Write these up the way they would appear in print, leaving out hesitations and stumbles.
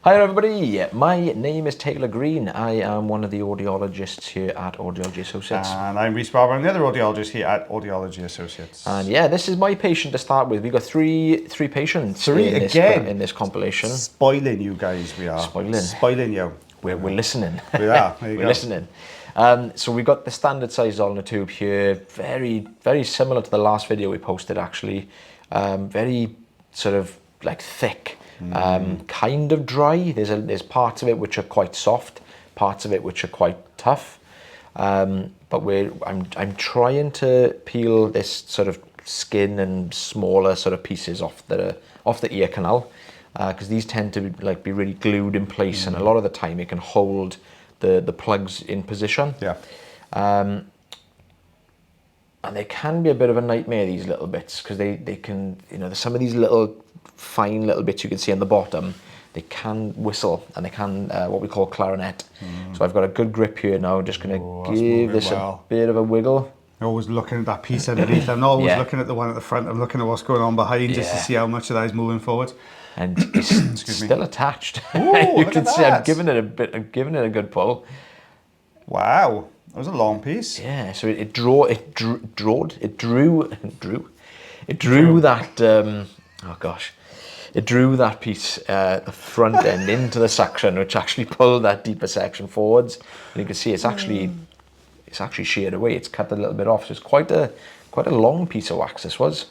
Hi everybody, my name is Taylor Green. I am one of the audiologists here at Audiology Associates. And I'm Rhys Barber, I'm the other audiologist here at Audiology Associates. And yeah, this is my patient to start with. We've got three patients in this compilation. Spoiling you guys, we are. Spoiling you. We're listening. We are, there you We're go. listening. So we've got the standard size ulnar tube here, very similar to the last video we posted actually. Very sort of like thick. Kind of dry. There's parts of it which are quite soft, parts of it which are quite tough. But I'm trying to peel this sort of skin and smaller sort of pieces off the ear canal, because these tend to be really glued in place, and a lot of the time it can hold the plugs in position. Yeah. And they can be a bit of a nightmare, these little bits, because they can, there's some of these fine little bits you can see on the bottom, they can whistle, and they can what we call clarinet. So I've got a good grip here now. I'm just going to give this a bit of a wiggle. I'm always looking at that piece underneath. I'm not always looking at the one at the front. I'm looking at what's going on behind just to see how much of that is moving forward. And it's still attached. Ooh, You can see I'm giving it a good pull. Wow, that was a long piece. Yeah, so it drew that. Oh gosh. It drew that piece, the front end, into the section, which actually pulled that deeper section forwards. And you can see it's actually sheared away. It's cut a little bit off. So it's quite a long piece of wax. This was.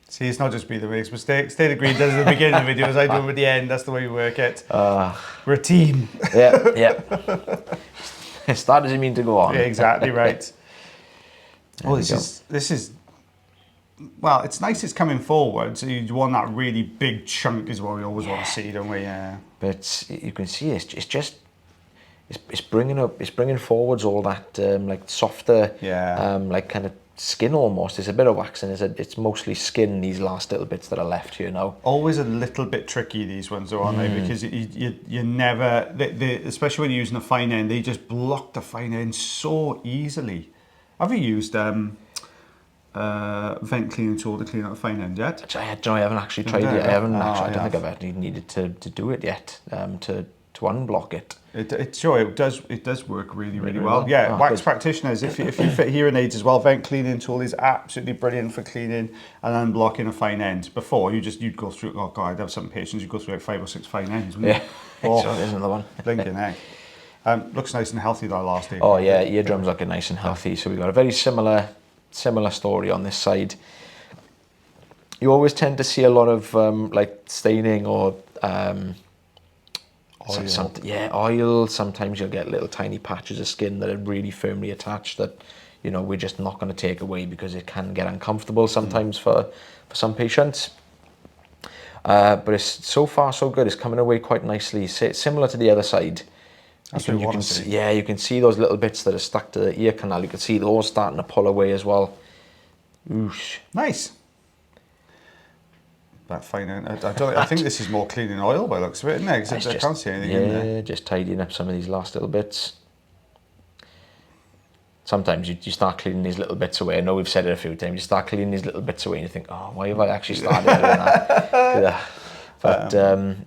See, it's not just me that makes mistakes. State agreed does at the beginning of the videos. I do them at the end. That's the way we work it. We're a team. Yeah. Start doesn't mean to go on. Yeah, exactly right. Oh, this is. Well, it's nice it's coming forward, so you want that really big chunk is what we always want to see, don't we? Yeah. But you can see it's bringing forwards all that like softer, like kind of skin almost. It's a bit of wax, and it's mostly skin, these last little bits that are left here now. Always a little bit tricky, these ones, though, aren't they? Because you never, especially when you're using a fine end, they just block the fine end so easily. Have you used vent cleaning tool to clean out the fine end yet? I haven't actually tried it. I don't think I've actually needed to do it yet, to unblock it. It does work really well. Yeah, wax practitioners, if you fit hearing aids as well, vent cleaning tool is absolutely brilliant for cleaning and unblocking a fine end. Before you'd go through, oh god, I'd have some patients you'd go through like 5 or 6 fine ends, wouldn't you? Oh, so there's another one. Blinking heck. Looks nice and healthy, that last ear. Oh yeah, eardrums looking nice and healthy. So we've got a very similar story on this side. You always tend to see a lot of like staining or oil. Oil. Sometimes you'll get little tiny patches of skin that are really firmly attached that we're just not going to take away, because it can get uncomfortable sometimes for some patients. But it's so far so good. It's coming away quite nicely. Similar to the other side. That's what you want to see. Yeah, you can see those little bits that are stuck to the ear canal. You can see those starting to pull away as well. Oosh. Nice. That fine. I think this is more cleaning oil by the looks of it, isn't it? I can't see anything in there. Yeah, just tidying up some of these last little bits. Sometimes you start cleaning these little bits away. I know we've said it a few times. You start cleaning these little bits away and you think, oh, why have I actually started doing that? But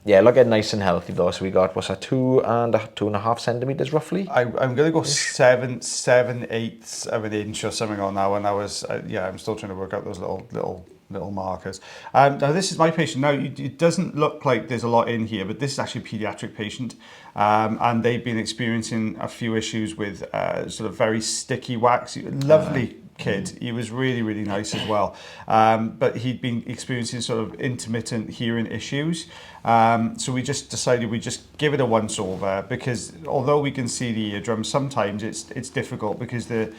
yeah, looking nice and healthy though. So we got, what's that, 2.5 centimeters roughly? I'm going to go 7/8 of an inch or something on that one. That was I'm still trying to work out those little markers. Now this is my patient. Now it doesn't look like there's a lot in here, but this is actually a pediatric patient, and they've been experiencing a few issues with sort of very sticky wax. Lovely kid. He was really nice as well, but he'd been experiencing sort of intermittent hearing issues, so we just decided we'd just give it a once over, because although we can see the eardrum, sometimes it's difficult, because the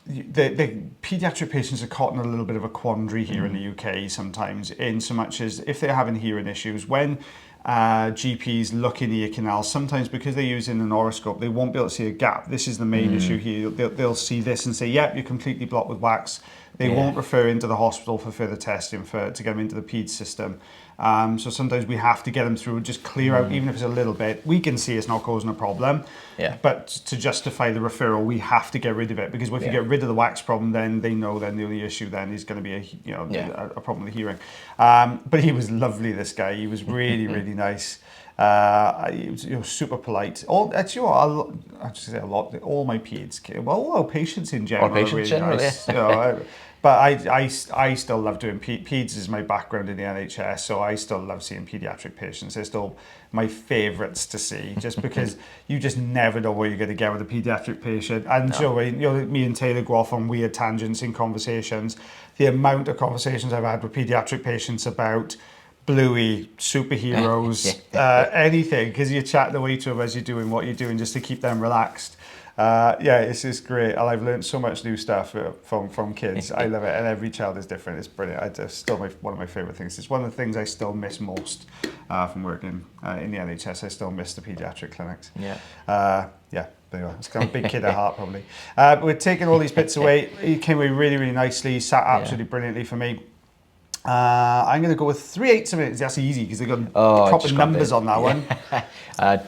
paediatric patients are caught in a little bit of a quandary here in the UK sometimes, in so much as if they're having hearing issues, when GPs look in the ear canal, sometimes because they're using an oroscope, they won't be able to see a gap. This is the main issue here. They'll see this and say, yep, you're completely blocked with wax. They won't refer into the hospital for further testing to get them into the PED system. So sometimes we have to get them through and just clear out, even if it's a little bit. We can see it's not causing a problem. Yeah. But to justify the referral, we have to get rid of it, because if you get rid of the wax problem, then they know then the only issue then is going to be a problem with the hearing. But he was lovely, this guy. He was really, really nice. He was super polite. All my peds, well, all our patients in general are really nice. But I still love doing peds is my background in the NHS, so I still love seeing pediatric patients. They're still my favourites to see, just because you just never know what you're going to get with a pediatric patient. And me and Taylor go off on weird tangents in conversations. The amount of conversations I've had with pediatric patients about Bluey, superheroes, anything, because you're chatting away to them as you're doing what you're doing, just to keep them relaxed. It's just great, and I've learned so much new stuff from kids. I love it, and every child is different. It's brilliant. It's still one of my favourite things. It's one of the things I still miss most from working in the NHS. I still miss the paediatric clinics. There you are. It's got a big kid at heart, probably. We're taking all these bits away. He came away really, really nicely. Sat absolutely brilliantly for me. I'm going to go with 3/8 of it. It's actually easy because they've got proper numbers on that one.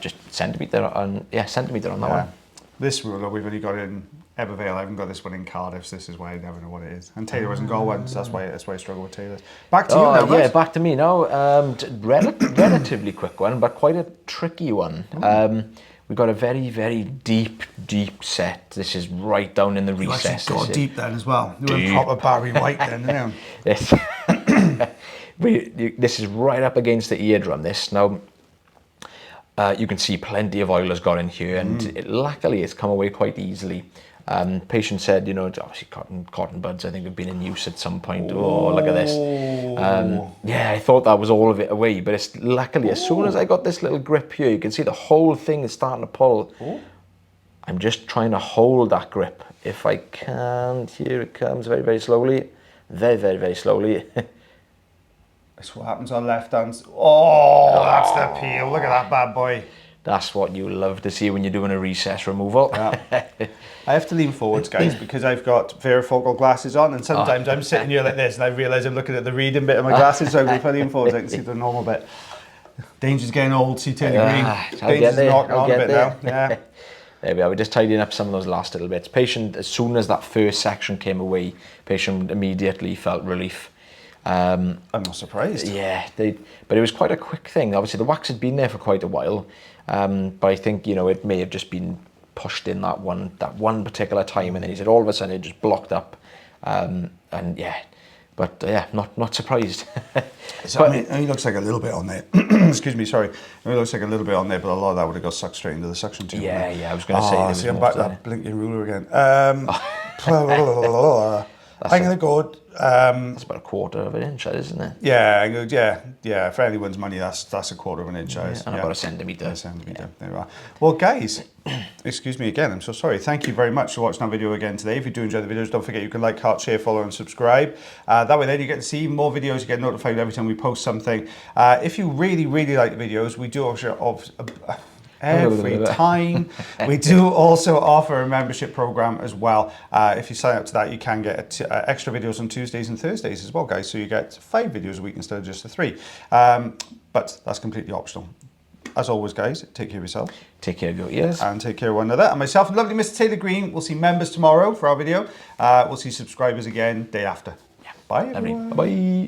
Just centimetre on that one. This ruler we've only got in Evervale. I haven't got this one in Cardiff, so this is why I never know what it is. And Taylor hasn't got one, so that's why I struggle with Taylor's. Back to you now, Rhys. Back to me now. Relatively quick one, but quite a tricky one. We've got a very, very deep set. This is right down in the recess. You actually got deep then as well. You were proper Barry White then, didn't you? This is right up against the eardrum, this. Now, you can see plenty of oil has got in here, and luckily it's come away quite easily. Patient said, obviously cotton buds, I think, have been in use at some point. Oh, look at this. I thought that was all of it away, but it's luckily, as soon as I got this little grip here, you can see the whole thing is starting to pull. I'm just trying to hold that grip. If I can't, here it comes very, very slowly. Very, very, very slowly. That's what happens on left hands. Oh, that's the peel. Look at that bad boy. That's what you love to see when you're doing a recess removal. I have to lean forwards, guys, because I've got varifocal glasses on, and sometimes I'm sitting here like this and I realise I'm looking at the reading bit of my glasses, so if I lean forwards I can see the normal bit. Danger's getting old, see Taylor Green. Danger's knocking on a bit now. Yeah. There we are, we're just tidying up some of those last little bits. Patient, as soon as that first section came away, patient immediately felt relief. I'm not surprised. Yeah, but it was quite a quick thing. Obviously, the wax had been there for quite a while, but I think it may have just been pushed in that one particular time, and then he said all of a sudden it just blocked up, not surprised. So, it only looks like a little bit on there. Excuse me, sorry. It only looks like a little bit on there, but a lot of that would have got sucked straight into the suction tube. Yeah, I was going to say. See, I'm back to that blinking ruler again. I'm going to go... that's about 1/4 of an inch, isn't it? Yeah. For anyone's money, that's 1/4 of an inch. And about a centimetre. There you are. Well, guys, excuse me again. I'm so sorry. Thank you very much for watching our video again today. If you do enjoy the videos, don't forget you can like, heart, share, follow, and subscribe. That way, then you get to see more videos. You get notified every time we post something. If you really, really like the videos, we do every time. We do also offer a membership program as well. If you sign up to that, you can get extra videos on Tuesdays and Thursdays as well, guys. So you get 5 videos a week instead of just the 3. But that's completely optional. As always, guys, take care of yourself. Take care of your ears. And take care of one another. And myself and lovely Mr. Taylor Green, we'll see members tomorrow for our video. We'll see subscribers again day after. Yeah. Bye, everyone. Bye.